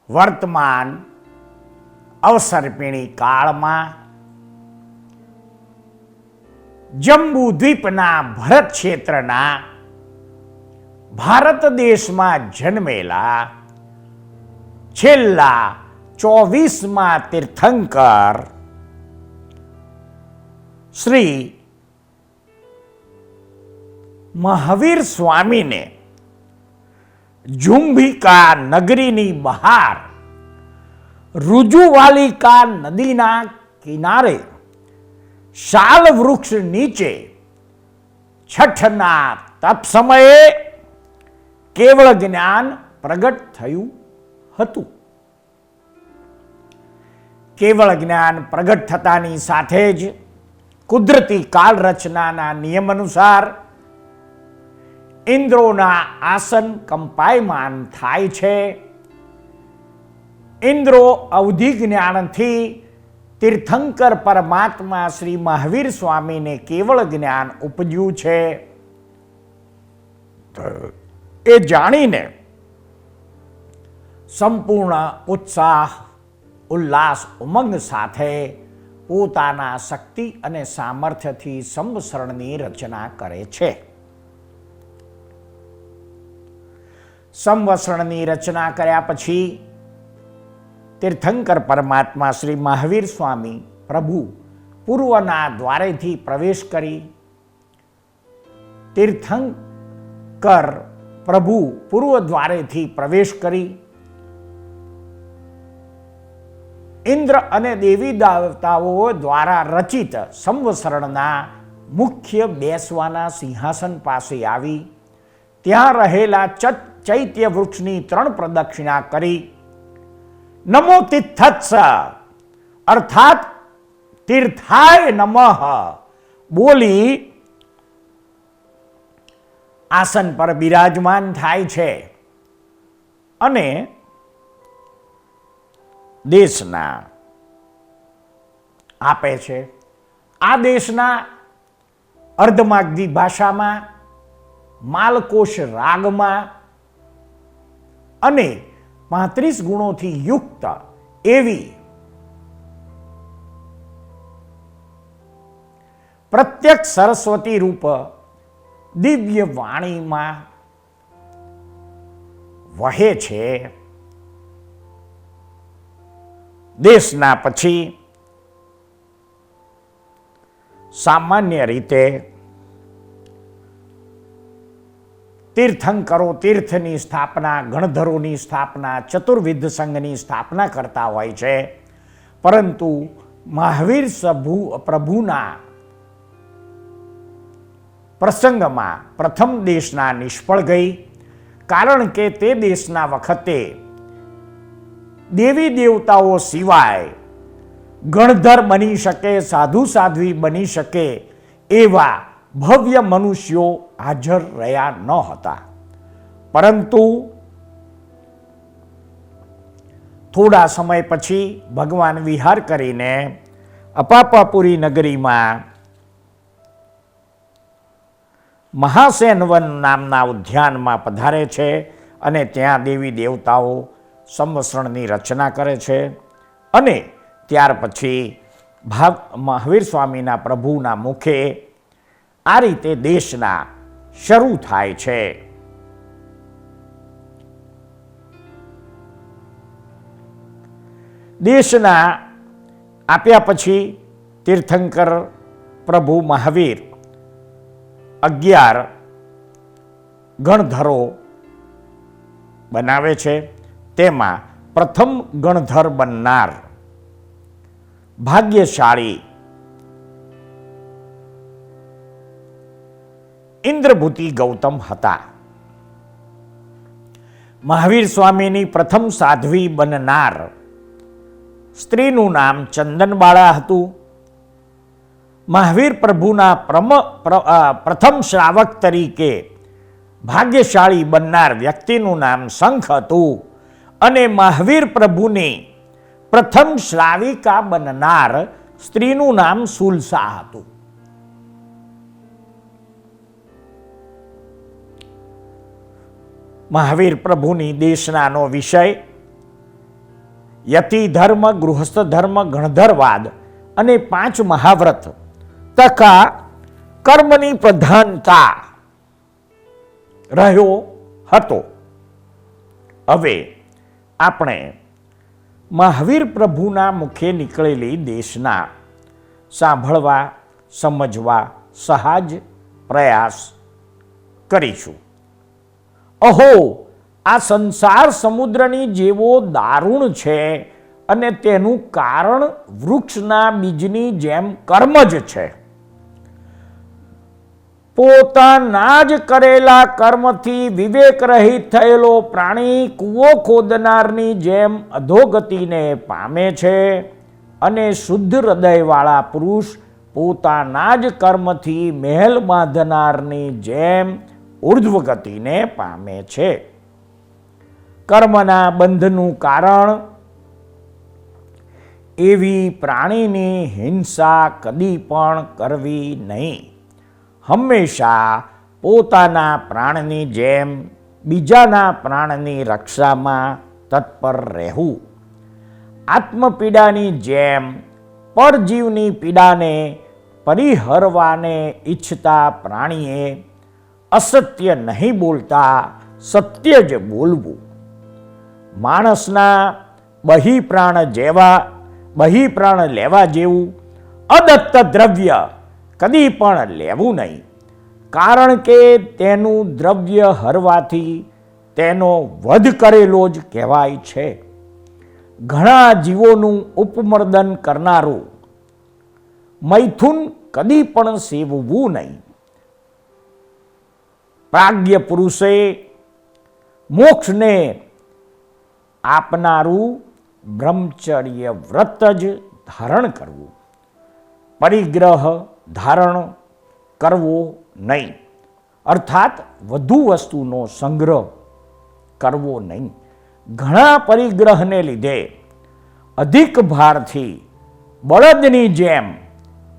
વર્તમાન અવસર્પિણી કાળમાં જંબુ દ્વીપના ભરત ક્ષેત્રના ભારત દેશમાં જન્મેલા છેલ્લા 24મા તીર્થંકર શ્રી મહાવીર સ્વામીને ઝુંભીકા નગરીની બહાર રુજુવાલિકા નદીના કિનારે શાલ વૃક્ષ નીચે છઠના તપ સમયે કેવળ જ્ઞાન પ્રગટ થયું હતું. કેવળ જ્ઞાન પ્રગટ થતાની સાથે જ કુદરતી કાળ રચનાના નિયમ અનુસાર ઇન્દ્રોના આસન કંપાયમાન થાય છે. ઇન્દ્રો અવધિ જ્ઞાનથી તીર્થંકર પરમાત્મા શ્રી મહાવીર સ્વામીને કેવળ જ્ઞાન ઉપજ્યું છે. એ જાણીને સંપૂર્ણ ઉત્સાહ ઉલ્લાસ ઉમંગ સાથે પોતાના શક્તિ અને સામર્થ્યથી સંવસરણની રચના કરે છે. સંવસરણની રચના કર્યા પછી તીર્થંકર પરમાત્મા શ્રી મહાવીર સ્વામી પ્રભુ પૂર્વના દ્વારેથી પ્રવેશ કરી તીર્થંકર પ્રભુ પૂર્વ દ્વારેથી પ્રવેશ કરી ઇન્દ્ર અને દેવી દેવતાઓ દ્વારા રચિત સંવસરણના મુખ્ય બેસવાના સિંહાસન પાસે આવી ત્યાં રહેલા ચૈત્ય વૃક્ષની 3 પ્રદક્ષિણા કરી નમો તિથ્થત્સ અર્થાત તીર્થાય નમઃ બોલી આસન પર બિરાજમાન થાય છે અને દેશના આપે છે. આ દેશના અર્ધમાગધી ભાષામાં માલકોશ રાગમાં અને 35 ગુણોથી યુક્ત એવી પ્રત્યક્ષ સરસ્વતી રૂપ દિવ્ય વાણીમાં વહે છે. દેશના પછી સામાન્ય રીતે તીર્થંકરો તીર્થની સ્થાપના, ગણધરોની સ્થાપના, ચતુર્વિધ સંઘની સ્થાપના કરતા હોય છે. પરંતુ મહાવીર પ્રભુના પ્રસંગમાં પ્રથમ દેશના નિષ્ફળ ગઈ, કારણ કે તે દેશના વખતે દેવી દેવતાઓ સિવાય ગણધર બની શકે, સાધુ સાધ્વી બની શકે એવા ભવ્ય મનુષ્યો હાજર રહ્યા ન હતા. પરંતુ થોડા સમય પછી ભગવાન વિહાર કરીને અપાપાપુરી નગરીમાં મહાસેનવન નામના ઉદ્યાનમાં પધારે છે અને ત્યાં દેવી દેવતાઓ સંવત્સરણની રચના કરે છે. અને ત્યાર પછી મહાવીર સ્વામીના પ્રભુના મુખે આ રીતે દેશના શરૂ થાય છે. દેશના આપ્યા પછી તીર્થંકર પ્રભુ મહાવીર 11 ગણધરો બનાવે છે. તેમાં પ્રથમ ગણધર બનનાર ભાગ્યશાળી ઇન્દ્રભૂતિ ગૌતમ હતા. મહાવીર સ્વામીની પ્રથમ સાધ્વી બનનાર સ્ત્રીનું નામ ચંદનબાળા હતું. મહાવીર પ્રભુના પ્રથમ શ્રાવક તરીકે ભાગ્યશાળી બનનાર વ્યક્તિનું નામ શંખ હતું. અને મહાવીર પ્રભુની પ્રથમ શ્રાવિકા બનનાર સ્ત્રીનું નામ સુલસા હતું. મહાવીર પ્રભુની દેશનાનો વિષય યતિ ધર્મ, ગૃહસ્થ ધર્મ, ગણધરવાદ અને 5 મહાવ્રત તથા કર્મની પ્રધાનતા રહ્યો હતો. હવે આપણે મહાવીર પ્રભુના મુખે નીકળેલી દેશના સાંભળવા, સમજવા સહજ પ્રયાસ કરીશું. અહો, આ સંસાર સમુદ્રની જેવો દારૂણ છે અને તેનું કારણ વૃક્ષના બીજની જેમ કર્મ જ છે. પોતાના જ કરેલા કર્મથી વિવેક રહિત થયેલો પ્રાણી કૂવો ખોદનારની જેમ અધોગતિને પામે છે અને શુદ્ધ હૃદયવાળા પુરુષ પોતાના જ કર્મથી મહેલ બાંધનારની જેમ ઉર્ધ્વગતિને પામે છે. કર્મના બંધનું કારણ એવી પ્રાણીની હિંસા કદી પણ કરવી નહીં. હંમેશા પોતાના પ્રાણની જેમ બીજાના પ્રાણની રક્ષામાં તત્પર રહેવું. આત્મપીડાની જેમ પરજીવની પીડાને પરિહરવાને ઈચ્છતા પ્રાણીએ અસત્ય નહીં બોલતા સત્ય જ બોલવું. માણસના બહિપ્રાણ લેવા જેવું અદત્ત દ્રવ્ય કદી પણ લેવું નહીં, કારણ કે તેનું દ્રવ્ય હરવાથી તેનો વધ કરેલો જ કહેવાય છે. ઘણા જીવોનું ઉપમર્દન કરનારું મૈથુન કદી પણ સેવવું નહીં. પ્રાજ્ઞ પુરુષે મોક્ષને આપનારું બ્રહ્મચર્ય વ્રત જ ધારણ કરવું. પરિગ્રહ ધારણ કરવો નહીં, અર્થાત વધુ વસ્તુનો સંગ્રહ કરવો નહીં. ઘણા પરિગ્રહને લીધે અધિક ભારથી બળદની જેમ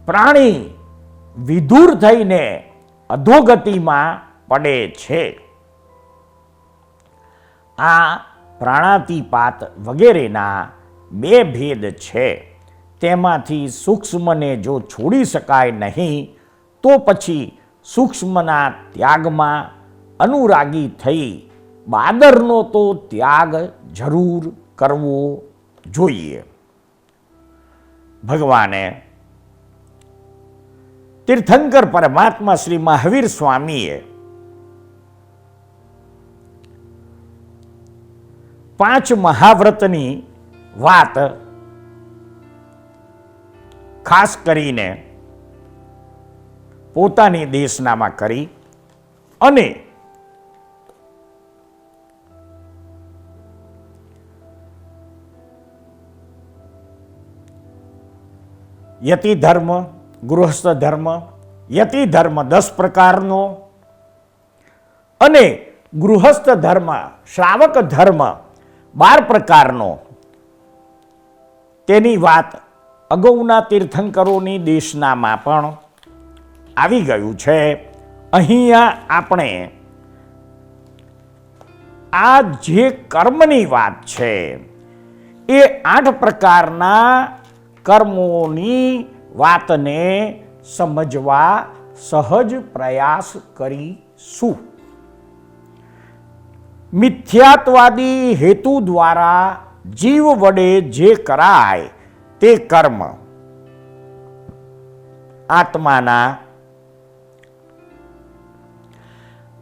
પ્રાણી વિધુર થઈને અધોગતિમાં પડે છે. આ પ્રાણાતિપાત વગેરેના 2 ભેદ છે. તેમાંથી સૂક્ષ્મને જો છોડી શકાય નહીં તો પછી સૂક્ષ્મના ત્યાગમાં અનુરાગી થઈ બાદરનો તો ત્યાગ જરૂર કરવો જોઈએ. ભગવાને તીર્થંકર પરમાત્મા શ્રી મહાવીર સ્વામીએ 5 મહાવ્રતની વાત ખાસ કરીને પોતાની દેશનામાં કરી અને યતિ ધર્મ, ગૃહસ્થ ધર્મ, યતિ ધર્મ 10 પ્રકારનો અને ગૃહસ્થ ધર્મ, શ્રાવક ધર્મ 12 પ્રકારનો, તેની વાત અગાઉના તીર્થંકરોની દેશનામાં પણ આવી ગયું છે. અહીંયા આપણે આ જે કર્મની વાત છે એ 8 પ્રકારના કર્મોની વાતને સમજવા સહજ પ્રયાસ કરીશું. મિથ્યાત્વાદી હેતુ દ્વારા જીવ વડે જે કરાય તે કર્મ આત્માના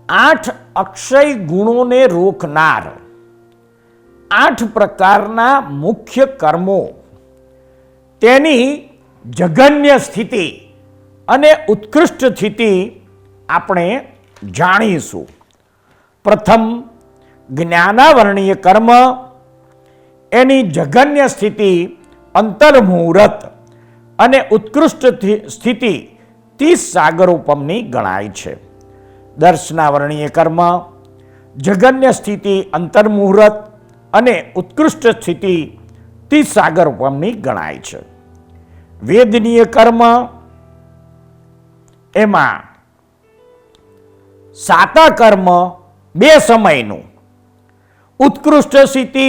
8 અક્ષય ગુણોને રોકનાર 8 પ્રકારના મુખ્ય કર્મો, તેની જઘન્ય સ્થિતિ અને ઉત્કૃષ્ટ સ્થિતિ આપણે જાણીશું. પ્રથમ જ્ઞાનાવરણીય કર્મ, એની જઘન્ય સ્થિતિ અંતર્મુહૂર્ત અને ઉત્કૃષ્ટ સ્થિતિ 30 સાગરોપમની ગણાય છે. દર્શનાવરણીય કર્મ, જઘન્ય સ્થિતિ અંતર્મુહૂર્ત અને ઉત્કૃષ્ટ સ્થિતિ 30 સાગરોપમની ગણાય છે. વેદનીય કર્મ, એમાં સાતા કર્મ 2 સમયનું, ઉત્કૃષ્ટ સ્થિતિ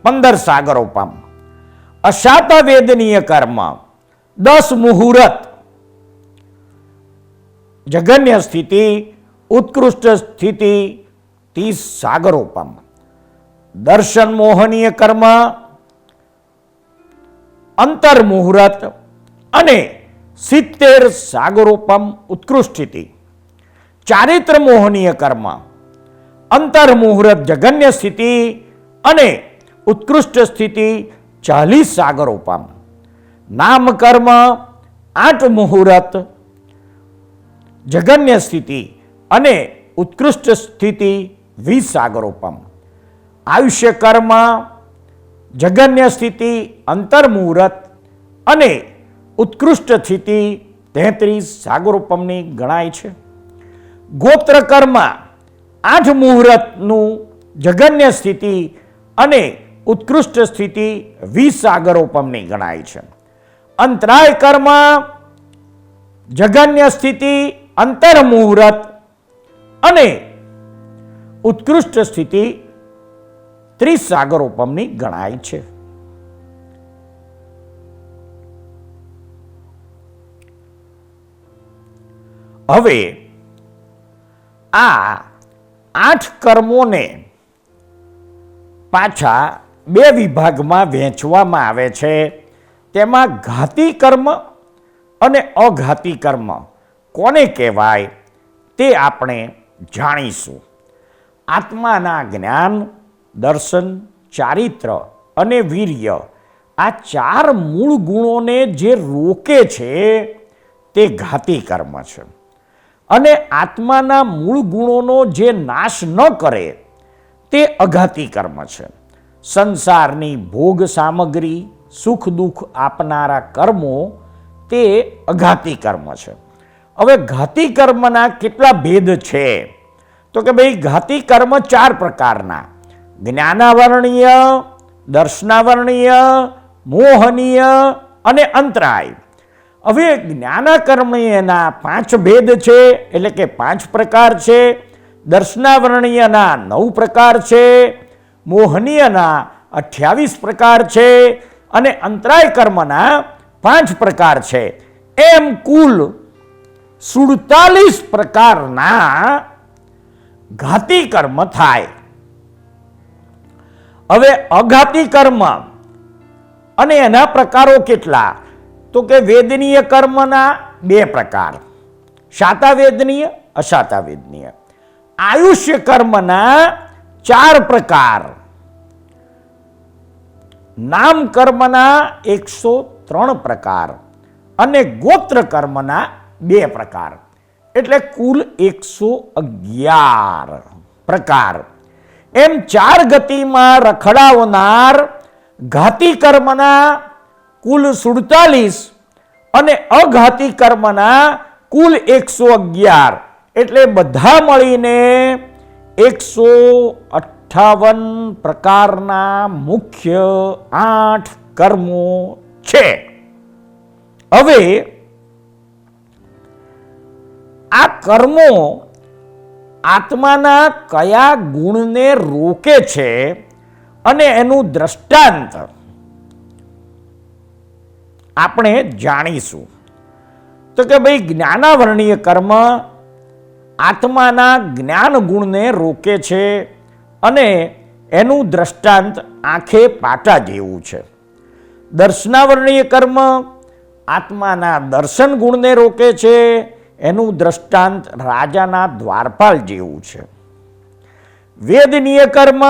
15 સાગરોપમ. અશાતા વેદનીય કર્મ 10 મુહૂર્ત, જઘન્ય સ્થિતિ, ઉત્કૃષ્ટ સ્થિતિ 30 સાગરોપમ. દર્શન મોહનીય કર્મ, અંતર્મુહૂર્ત અને 70 સાગરોપમ ઉત્કૃષ્ટ સ્થિતિ. ચારિત્ર મોહનીય કર્મ, અંતર્મુહૂર્ત, જઘન્ય સ્થિતિ અને ઉત્કૃષ્ટ સ્થિતિ 40 સાગરોપમ. નામ કર્મ 8 મુહૂર્ત, જઘન્ય સ્થિતિ અને ઉત્કૃષ્ટ સ્થિતિ 20 સાગરોપમ. આયુષ્ય કર્મ, જઘન્ય સ્થિતિ, અંતર્મુહૂર્ત અને ઉત્કૃષ્ટ સ્થિતિ 33 સાગરોપમની ગણાય છે. ગોત્ર કર્મ 8 મુહૂર્તનું, જઘન્ય સ્થિતિ અને ઉત્કૃષ્ટ સ્થિતિ 20 સાગરોપમની ગણાય છે. અંતરાય કર્મ, જઘન્ય સ્થિતિ, અંતર્મુહૂર્ત અને ઉત્કૃષ્ટ સ્થિતિ 30 સાગરોપમની ગણાય છે. હવે આ 8 કર્મોને પાછા 2 વિભાગમાં વહેંચવામાં આવે છે. તેમાં ઘાતી કર્મ અને અઘાતી કર્મ કોને કહેવાય તે આપણે જાણીશું. આત્માના જ્ઞાન, દર્શન, ચારિત્ર અને વીર્ય, આ 4 મૂળ ગુણોને જે રોકે છે તે ઘાતી કર્મ છે. અને આત્માના મૂળ ગુણોનો જે નાશ ન કરે તે અઘાતી કર્મ છે. સંસારની ભોગ સામગ્રી, સુખ દુઃખ આપનારા કર્મો તે અઘાતી કર્મ છે. હવે ઘાતી કર્મના કેટલા ભેદ છે તો કે ભાઈ, ઘાતી કર્મ 4 પ્રકારના: જ્ઞાનાવરણીય, દર્શનાવરણીય, મોહનીય અને અંતરાય. હવે જ્ઞાનાકર્મીયના 5 ભેદ છે, એટલે કે 5 પ્રકાર છે. દર્શનાવરણીયના 9 પ્રકાર છે, મોહનીયના 28 પ્રકાર છે અને અંતરાય કર્મના 5 પ્રકાર છે. એમ કુલ 47 પ્રકારના ઘાતી કર્મ થાય. હવે અઘાતી કર્મ અને એના પ્રકારો કેટલા? તો કે વેદનીય કર્મના 2 પ્રકાર, શાતાવેદનીય, અશાતાવેદનીય. આયુષ્ય કર્મના 4 પ્રકાર, નામ કર્મના 103 પ્રકાર અને ગોત્ર કર્મના 2 પ્રકાર, એટલે કુલ 111 પ્રકાર. એમ 4 ગતિમાં રખડાવનાર ઘાતી કર્મના કુલ 47 અને અઘાતી કર્મના કુલ 111, એટલે બધા મળીને 158 પ્રકારના મુખ્ય 8 કર્મો છે. હવે આ કર્મો આત્માના કયા ગુણને રોકે છે અને એનું દ્રષ્ટાંત આપણે જાણીશું. તો કે ભાઈ, જ્ઞાનાવરણીય કર્મ આત્માના જ્ઞાન ગુણને રોકે છે અને એનું દ્રષ્ટાંત આંખે પાટા જેવું છે. દર્શનાવરણીય કર્મ આત્માના દર્શન ગુણને રોકે છે, એનું દ્રષ્ટાંત રાજાના દ્વારપાલ જેવું છે. વેદનીય કર્મ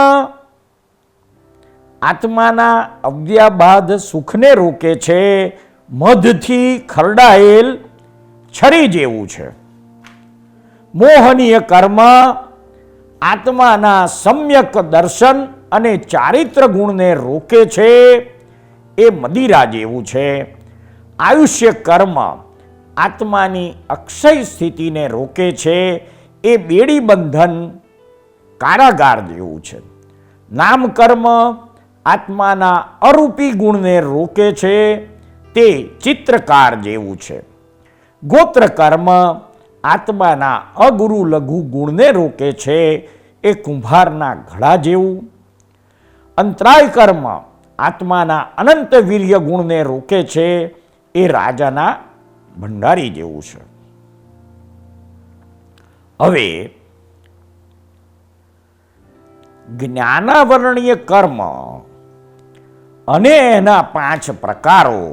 આત્માના અવ્યાબાદ સુખને રોકે છે, મધથી ખરડાયેલ છરી જેવું છે. મોહનીય કર્મ આત્માના સમ્યક દર્શન અને ચારિત્ર ગુણને રોકે છે, એ મદિરા જેવું છે. આયુષ્ય કર્મ આત્માની અક્ષય સ્થિતિને રોકે છે, એ બેડી બંધન કારાગાર જેવું છે. નામ કર્મ આત્માના અરૂપી ગુણને રોકે છે, તે ચિત્રકાર જેવું છે. ગોત્ર કર્મ આત્માના અગુરુ લઘુ ગુણને રોકે છે, એ કુંભારના ઘડા જેવું. અંતરાય કર્મ આત્માના અનંત વીર્ય ગુણને રોકે છે, એ રાજાના ભંડારી જેવું છે. હવે જ્ઞાનાવરણીય કર્મ અને એના 5 પ્રકારો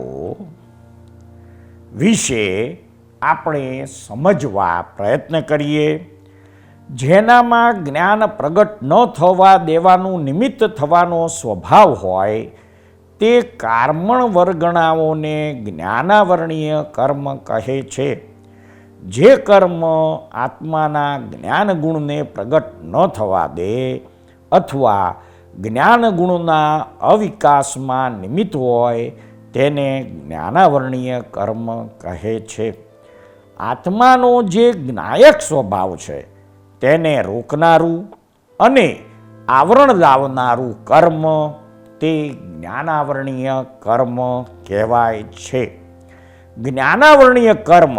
વિશે આપણે સમજવા પ્રયત્ન કરીએ. જેનામાં જ્ઞાન પ્રગટ ન થવા દેવાનું નિમિત્ત થવાનો સ્વભાવ હોય તે કર્મણ વર્ગણાઓને જ્ઞાનાવરણીય કર્મ કહે છે. જે કર્મ આત્માના જ્ઞાન ગુણને પ્રગટ ન થવા દે અથવા જ્ઞાન ગુણના અવિકાસમાં નિમિત્ત હોય તેને જ્ઞાનાવરણીય કર્મ કહે છે. આત્માનો જે જ્ઞાયક સ્વભાવ છે તેને રોકનારું અને આવરણ લાવનારું કર્મ તે જ્ઞાનાવરણીય કર્મ કહેવાય છે. જ્ઞાનાવરણીય કર્મ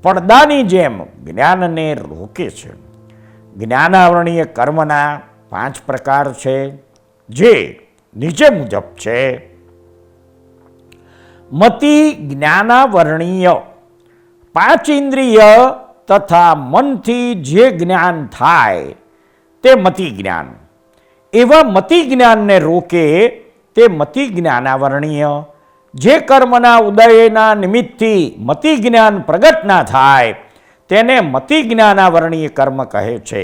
પડદાની જેમ જ્ઞાનને રોકે છે. જ્ઞાનાવરણીય કર્મના 5 પ્રકાર છે, જે નીચે મુજબ છે. મતિ જ્ઞાનાવરણીય, 5 ઇન્દ્રિય તથા મનથી જે જ્ઞાન થાય તે મતિ જ્ઞાન. એવા મતિ જ્ઞાનને રોકે તે મતિ જ્ઞાનાવરણીય. જે કર્મના ઉદયના નિમિત્તથી મતિ જ્ઞાન પ્રગટ ના થાય તેને મતિ જ્ઞાનાવરણીય કર્મ કહે છે.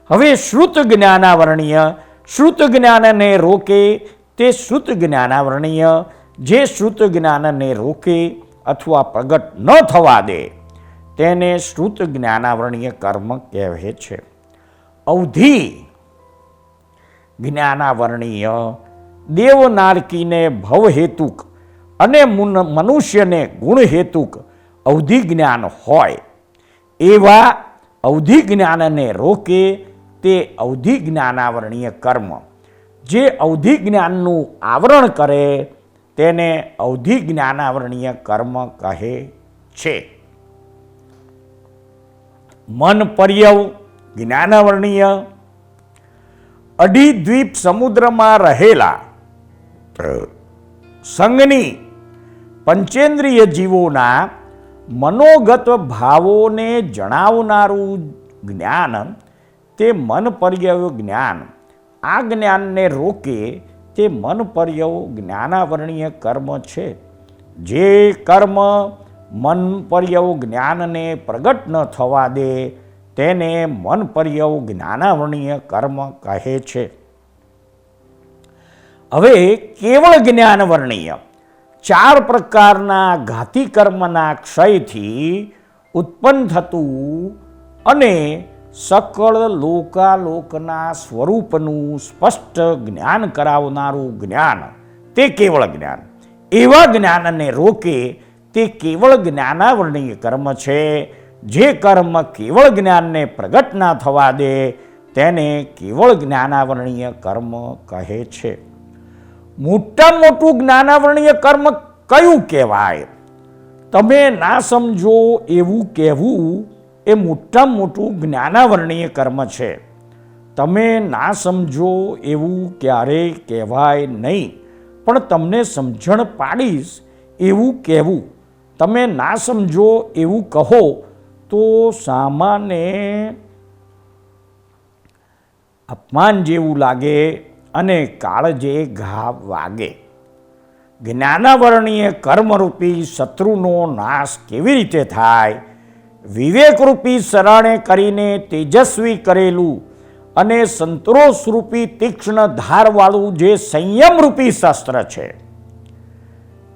હવે શ્રુત જ્ઞાનાવરણીય, શ્રુત જ્ઞાનને રોકે તે શ્રુત જ્ઞાનાવરણીય. જે શ્રુત જ્ઞાનને રોકે અથવા પ્રગટ ન થવા દે તેને શ્રુત જ્ઞાનાવરણીય કર્મ કહેવાય છે. અવધિ જ્ઞાનાવરણીય, દેવનારકીને ભવહેતુક અને મનુષ્યને ગુણહેતુક અવધિ જ્ઞાન હોય એવા અવધિ જ્ઞાનને રોકે તે અવધિ જ્ઞાનાવરણીય કર્મ. જે અવધિ જ્ઞાનનું આવરણ કરે તેને અવધિ જ્ઞાનાવરણીય કર્મ કહે છે. મન પર્યવ જ્ઞાનાવરણીય, અઢીદ્વીપ સમુદ્રમાં રહેલા સંઘની પંચેન્દ્રિય જીવોના મનોગત ભાવોને જણાવનારું જ્ઞાન તે મન પર્યવ જ્ઞાન આ જ્ઞાનને રોકે તે મન પર્યવ જ્ઞાનાવરણીય કર્મ છે. જે કર્મ મન પર્યવ જ્ઞાનને પ્રગટ ન થવા દે તેને મન પર્યવ જ્ઞાનાવરણીય કર્મ કહે છે. હવે કેવળ જ્ઞાનવર્ણીય 4 પ્રકારના ઘાતી કર્મના ક્ષયથી ઉત્પન્ન થતું અને સકળ લોકાલોકના સ્વરૂપનું સ્પષ્ટ જ્ઞાન કરાવનારું જ્ઞાન તે કેવળ જ્ઞાન. એવા જ્ઞાનને રોકે તે કેવળ જ્ઞાનાવરણીય કર્મ છે. જે કર્મ કેવળ જ્ઞાનને પ્રગટ ના થવા દે તેને કેવળ જ્ઞાનાવરણીય કર્મ કહે છે. મોટામાં મોટું જ્ઞાનાવરણીય કર્મ કયું કહેવાય? તમે ના સમજો એવું કહેવું એ મોટામાં મોટું જ્ઞાનાવરણીય કર્મ છે. તમે ના સમજો એવું ક્યારેય કહેવાય નહીં, પણ તમને સમજણ પાડીશ એવું કહેવું. તમે ના સમજો એવું કહો તો સામાન્ય અપમાન જેવું લાગે અને કાળજે ઘા વાગે. જ્ઞાનાવરણીય કર્મરૂપી શત્રુનો નાશ કેવી રીતે થાય? વિવેકરૂપી શરણે કરીને તેજસ્વી કરેલું અને સંતોષરૂપી તીક્ષ્ણ ધારવાળું જે સંયમરૂપી શસ્ત્ર છે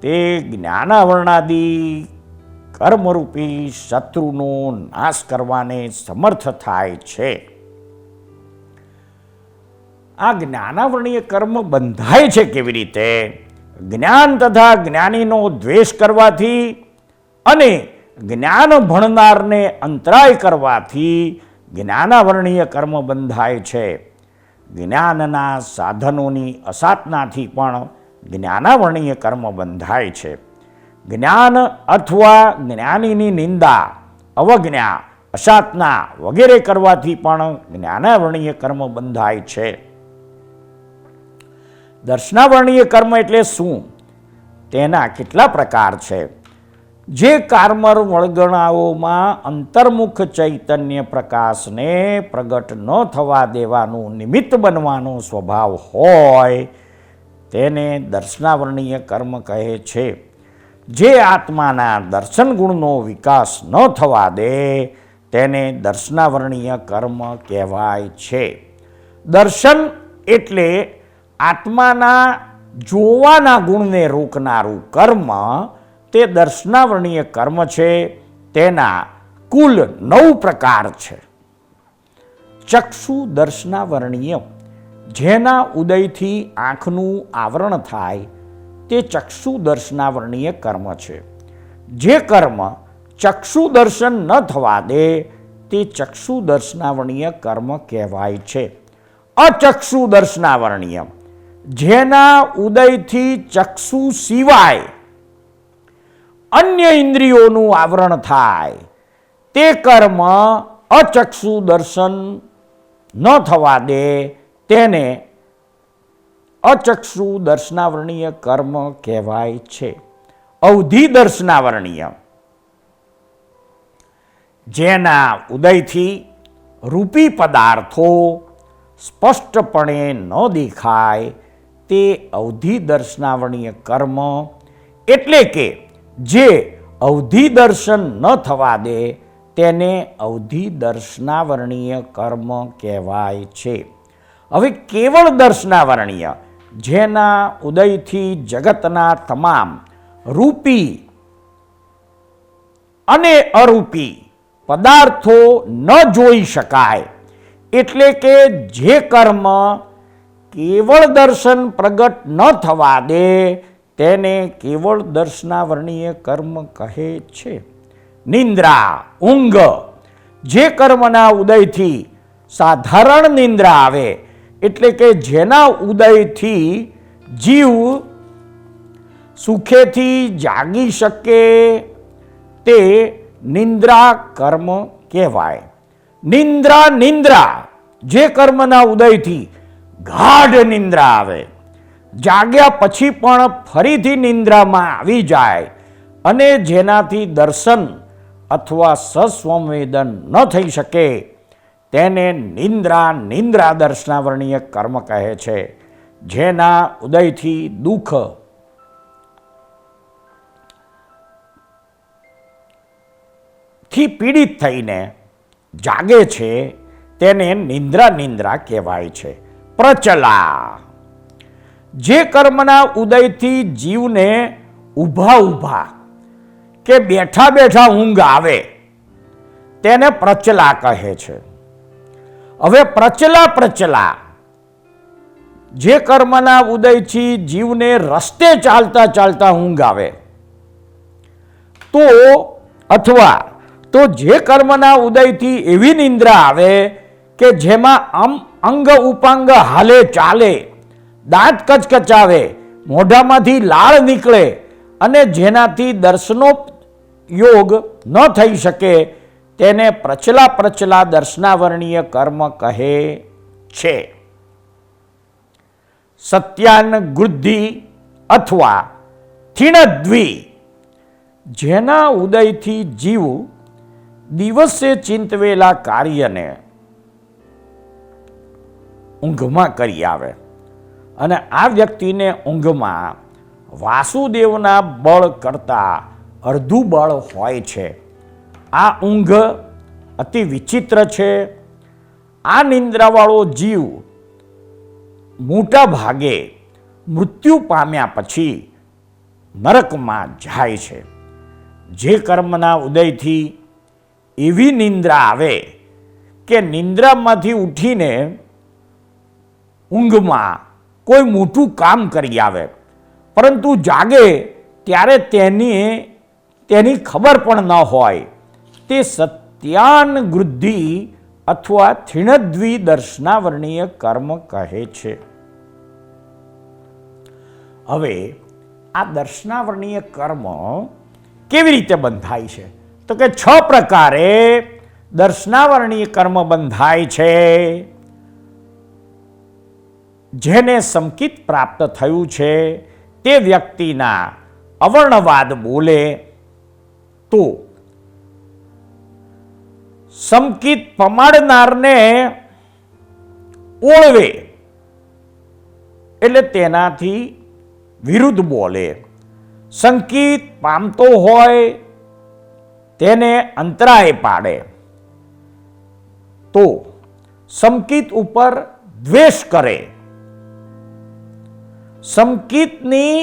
તે જ્ઞાનાવરણાદી કર્મરૂપી શત્રુનો નાશ કરવાને સમર્થ થાય છે. આ જ્ઞાનાવરણીય કર્મ બંધાય છે કેવી રીતે? જ્ઞાન તથા જ્ઞાનીનો દ્વેષ કરવાથી અને જ્ઞાન ભણનારને અંતરાય કરવાથી જ્ઞાનાવરણીય કર્મ બંધાય છે. જ્ઞાનના સાધનોની અસાધનાથી પણ જ્ઞાનાવરણીય કર્મ બંધાય છે. જ્ઞાન અથવા જ્ઞાનીની નિંદા, અવજ્ઞા, અસાધના વગેરે કરવાથી પણ જ્ઞાનાવરણીય કર્મ બંધાય છે. દર્શનાવરણીય કર્મ એટલે શું? તેના કેટલા પ્રકાર છે? જે કારમર વળગણાઓમાં અંતર્મુખ ચૈતન્ય પ્રકાશને પ્રગટ ન થવા દેવાનું નિમિત્ત બનવાનો સ્વભાવ હોય તેને દર્શનાવરણીય કર્મ કહે છે. જે આત્માના દર્શન ગુણનો વિકાસ ન થવા દે તેને દર્શનાવરણીય કર્મ કહેવાય છે. દર્શન એટલે આત્માના જોવાના ગુણને રોકનારું કર્મ તે દર્શનાવરણીય કર્મ છે. તેના કુલ 9 પ્રકાર છે. ચક્ષુ દર્શનાવરણીય, જેના ઉદયથી આંખનું આવરણ થાય તે ચક્ષુ દર્શનાવરણીય કર્મ છે. જે કર્મ ચક્ષુ દર્શન ન થવા દે તે ચક્ષુ દર્શનાવરણીય કર્મ કહેવાય છે. અચક્ષુ દર્શનાવરણીય, જેના ઉદયથી ચક્ષુ સિવાય અન્ય ઇન્દ્રિયોનું આવરણ થાય તે કર્મ અચક્ષુ દર્શન ન થવા દે તેને અચક્ષુ દર્શનાવરણીય કર્મ કહેવાય છે. અવધિ દર્શનાવરણીય, જેના ઉદયથી રૂપી પદાર્થો સ્પષ્ટપણે ન દેખાય તે અવધિ દર્શનાવરણીય કર્મ એટલે કે જે અવધિ દર્શન ન થવા દે તેને અવધિ દર્શનાવરણીય કર્મ કહેવાય છે. હવે કેવળ દર્શનાવરણીય, જેના ઉદયથી જગતના તમામ રૂપી અને અરૂપી પદાર્થો ન જોઈ શકાય, એટલે કે જે કર્મ કેવળ દર્શન પ્રગટ ન થવા દે તેને કેવળ દર્શનાવરણીય કર્મ કહે છે. નિંદ્રા, ઊંઘ, જે કર્મના ઉદયથી સાધારણ નિંદ્રા આવે એટલે કે જેના ઉદયથી જીવ સુખેથી જાગી શકે તે નિંદ્રા કર્મ કહેવાય. નિંદ્રા, જે કર્મના ઉદયથી ગાઢ નિંદ્રા આવે, જાગ્યા પછી પણ ફરીથી નિંદ્રામાં આવી જાય અને જેનાથી દર્શન અથવા સસંવેદન ન થઈ શકે તેને નિંદ્રા દર્શનાવરણીય કર્મ કહે છે, જેના ઉદયથી દુઃખ થી પીડિત થઈને જાગે છે તેને નિંદ્રા કહેવાય છે. પ્રચલા, જે કર્મના ઉદયથી જીવને ઊભા કે બેઠા ઊંઘ આવે તેને પ્રચલા કહે છે. હવે પ્રચલા જે કર્મના ઉદયથી જીવને રસ્તે ચાલતા ઊંઘ આવે તો, અથવા તો જે કર્મના ઉદયથી એવી નિંદ્રા આવે કે જેમાં અંગ ઉપાંગ હાલે ચાલે, દાંત કચકચાવે, મોઢામાંથી લાળ નીકળે અને જેનાથી દર્શનો યોગ ન થઈ શકે તેને પ્રચલા દર્શનાવરણીય કર્મ કહે છે. સત્યાન ગૃદ્ધિ અથવા થીણદ્વી, જેના ઉદયથી જીવ દિવસે ચિંતવેલા કાર્યને ઊંઘમાં કરી આવે અને આ વ્યક્તિને ઊંઘમાં વાસુદેવના બળ કરતાં અડધું બળ હોય છે. આ ઊંઘ અતિ વિચિત્ર છે. આ નિંદ્રાવાળો જીવ મોટા ભાગે મૃત્યુ પામ્યા પછી નરકમાં જાય છે. જે કર્મના ઉદયથી એવી નિંદ્રા આવે કે નિંદ્રામાંથી ઉઠીને ઊંઘમાં કોઈ મોટું કામ કરી આવે, પરંતુ જાગે ત્યારે તેની ખબર પણ ન હોય, તે સત્યાન ગૃદ્ધિ અથવા થીણદ્વી દર્શનાવરણીય કર્મ કહે છે. હવે આ દર્શનાવરણીય કર્મ કેવી રીતે બંધાય છે? તો કે 6 પ્રકારે દર્શનાવરણીય કર્મ બંધાય છે. જેને સંકિત પ્રાપ્ત થયું છે તે વ્યક્તિના અવર્ણવાદ બોલે તો સંકિત પમાડનારને ઓળવે એટલે તેનાથી વિરુદ્ધ બોલે. સંકિત પામતો હોય તેને અંતરાય પાડે તો સંકિત ઉપર દ્વેષ કરે. સંકિતની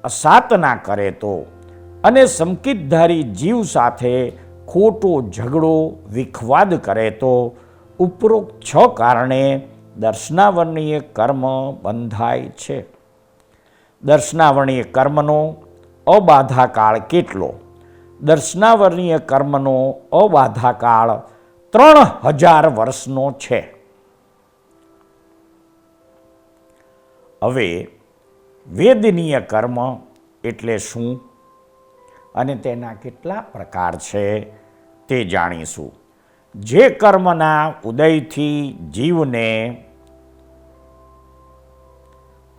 અસાતના કરે તો અને સંકિતધારી જીવ સાથે ખોટો ઝઘડો વિખવાદ કરે તો ઉપરોક્ત 6 કારણે દર્શનાવરણીય કર્મ બંધાય છે. દર્શનાવરણીય કર્મનો અબાધાકાળ કેટલો? દર્શનાવરણીય કર્મનો અબાધાકાળ 3000 વર્ષનો છે. હવે વેદનીય કર્મ એટલે શું અને તેના કેટલા પ્રકાર છે તે જાણીશું. જે કર્મના ઉદયથી જીવને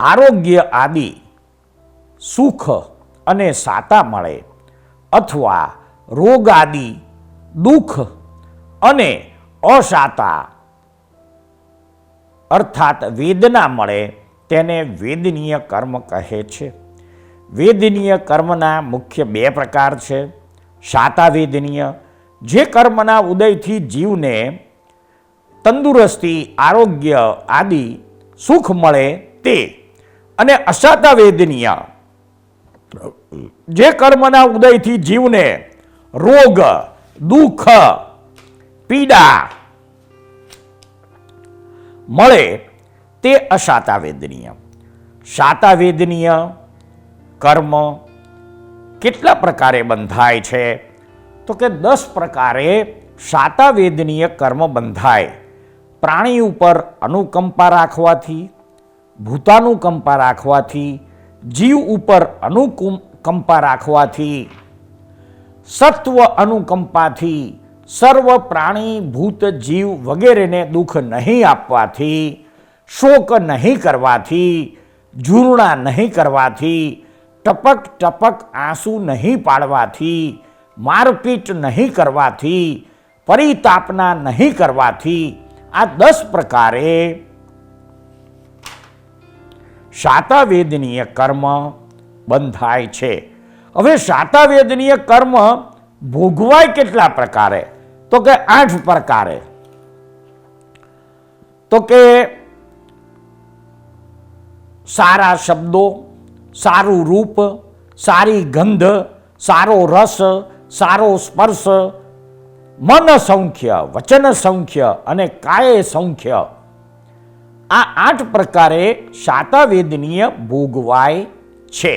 આરોગ્ય આદિ સુખ અને સાતા મળે અથવા રોગ આદિ દુઃખ અને અસાતા અર્થાત વેદના મળે તેને વેદનીય કર્મ કહે છે. વેદનીય કર્મના મુખ્ય 2 પ્રકાર છે. શાતા વેદનીય, જે કર્મના ઉદયથી જીવને તંદુરસ્તી આરોગ્ય આદિ સુખ મળે તે, અને અશાતા વેદનીય, જે કર્મના ઉદયથી જીવને રોગ દુઃખ પીડા મળે તે અશાતા વેદનીય. શાતા વેદનીય કર્મ કેટલા પ્રકારે બંધાય છે? તો કે 10 પ્રકારે શાતા વેદનીય કર્મ બંધાય. પ્રાણી ઉપર અનુકંપા રાખવાથી, ભૂતાનુકંપા રાખવાથી, જીવ ઉપર અનુકંપા રાખવાથી, સત્વ અનુકંપાથી, સર્વ પ્રાણી ભૂત જીવ વગેરેને દુઃખ નહીં આપવાથી, શોક નહીં કરવાથી, ઝૂરણા નહીં કરવાથી, ટપક આંસુ નહીં પાડવાથી, મારપીટ નહીં કરવાથી, પરિતાપના નહીં કરવાથી આ 10 પ્રકારે શાતાવેદનીય કર્મ બંધાય છે. હવે શાતાવેદનીય કર્મ ભોગવાય કેટલા પ્રકારે? તો કે 8 પ્રકારે. તો કે સારા શબ્દો, સારું રૂપ, સારી ગંધ, સારો રસ, સારો સ્પર્શ, મન સૌખ્ય, વચન સૌખ્ય અને કાય સૌખ્ય. આ 8 પ્રકારે શાતાવેદનીય ભોગવાય છે.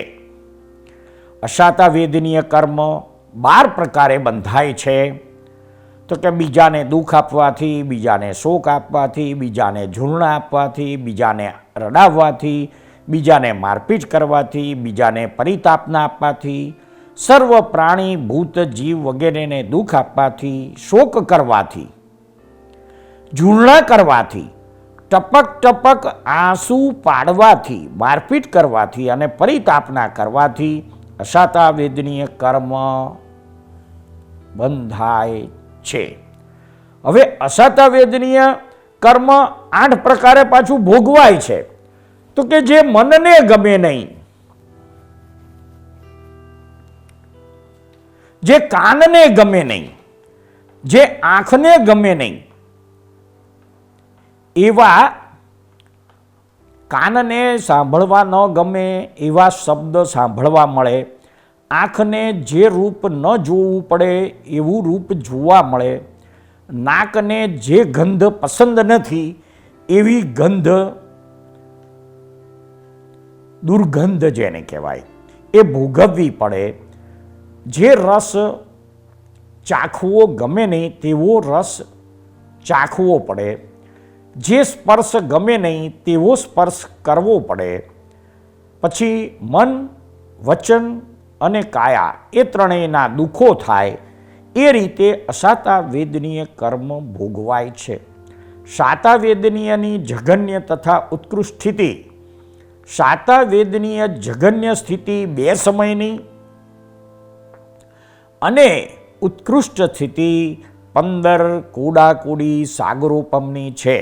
અશાતાવેદનીય કર્મ 12 પ્રકારે બંધાય છે. તો કે બીજાને દુઃખ આપવાથી, બીજાને શોક આપવાથી, બીજાને ઝૂરણા આપવાથી, બીજાને રડાવવાથી, બીજાને મારપીટ કરવાથી, બીજાને પરિતાપના આપવાથી, સર્વ પ્રાણી ભૂત જીવ વગેરેને દુઃખ આપવાથી, શોક કરવાથી, ઝૂરણા કરવાથી, ટપક ટપક આંસુ પાડવાથી, મારપીટ કરવાથી અને પરિતાપના કરવાથી અશાતાવેદનીય કર્મ બંધાય છે. હવે અશાતાવેદનીય કર્મ 8 પ્રકારે પાછું ભોગવાય છે. તો કે જે મનને ગમે નહીં, જે કાનને ગમે નહીં, જે આંખને ગમે નહીં, એવા કાનને સાંભળવા ન ગમે એવા શબ્દ સાંભળવા મળે, આંખને જે રૂપ ન જોવું પડે એવું રૂપ જોવા મળે, નાકને જે ગંધ પસંદ નથી એવી ગંધ, દુર્ગંધ જેને કહેવાય, એ ભોગવવી પડે, જે રસ ચાખવો ગમે નહીં તેવો રસ ચાખવો પડે, જે સ્પર્શ ગમે નહીં તેવો સ્પર્શ કરવો પડે, પછી મન, વચન અને કાયા એ ત્રણેયના દુઃખો થાય. એ રીતે અશાતાવેદનીય કર્મ ભોગવાય છે. શાતાવેદનીયની જઘન્ય તથા ઉત્કૃષ્ટ સ્થિતિ. શાતાવેદનીય જઘન્ય સ્થિતિ 2 સમયની અને ઉત્કૃષ્ટ સ્થિતિ 15 કુડાકુડી સાગરોપમની છે.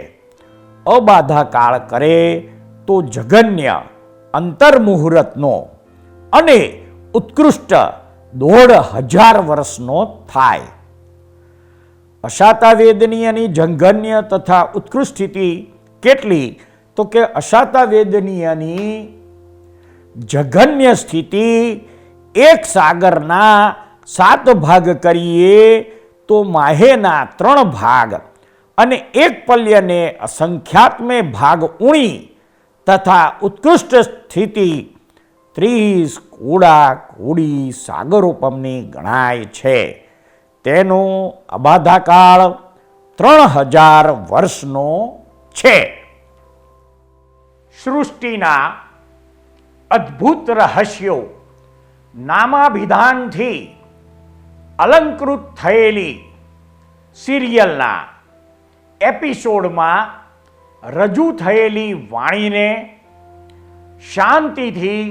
અબાધા કાળ કરે તો જઘન્ય અંતર્મુહૂર્તનો અને ઉત્કૃષ્ટ 1,500 વર્ષનો થાય. અશાતાવેદનીયની જઘન્ય તથા ઉત્કૃષ્ટ સ્થિતિ કેટલી? તો કે અશાતાવેદનીયની જઘન્ય સ્થિતિ 1 સાગરના 7 ભાગ કરીએ તો માહેના 3 ભાગ અને 1 પલ્યને અસંખ્યાત્મે ભાગ ઉણી તથા ઉત્કૃષ્ટ સ્થિતિ 30 કુડાકુડી સાગરોપમની ગણાય છે. તેનો અબાધાકાળ 3000 વર્ષનો છે. સૃષ્ટિના અદ્ભુત રહસ્યો નામાભિધાનથી અલંકૃત થયેલી સિરિયલના એપિસોડમાં રજૂ થયેલી વાણીને શાંતિથી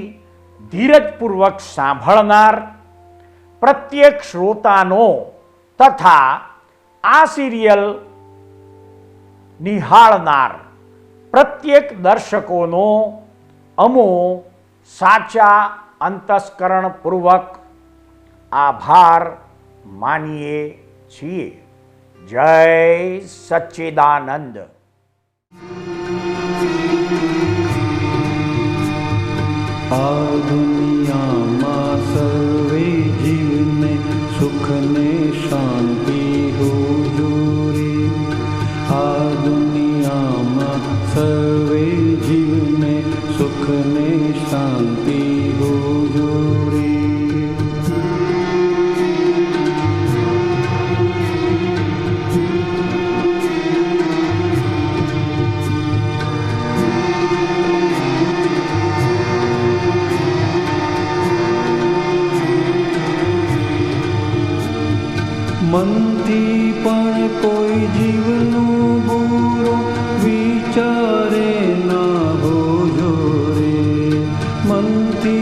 ધીરજપૂર્વક સાંભળનાર પ્રત્યેક શ્રોતાનો તથા આ સિરિયલ નિહાળનાર પ્રત્યેક દર્શકોનો અમો સાચા અંતસ્કરણપૂર્વક આભાર માનીએ છીએ. જય સચ્ચિદાનંદ. આ દુનિયામાં સર્વે જીવને સુખ ને શાંતિ હુજૂરે. આ દુનિયામાં સર્વે જીવને સુખ ને શાંતિ હુજૂરે. મનથી પણ કોઈ જીવનું બુરો વિચારે ના હોજો રે. મનથી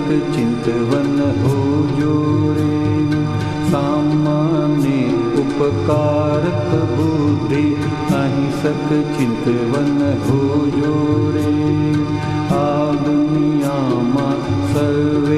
ચિંતવન હોજો રે સામાન્ય ઉપકારક બુદ્ધિ અહિંસક ચિંતવન હોજો રે આ દુનિયામાં સર્વ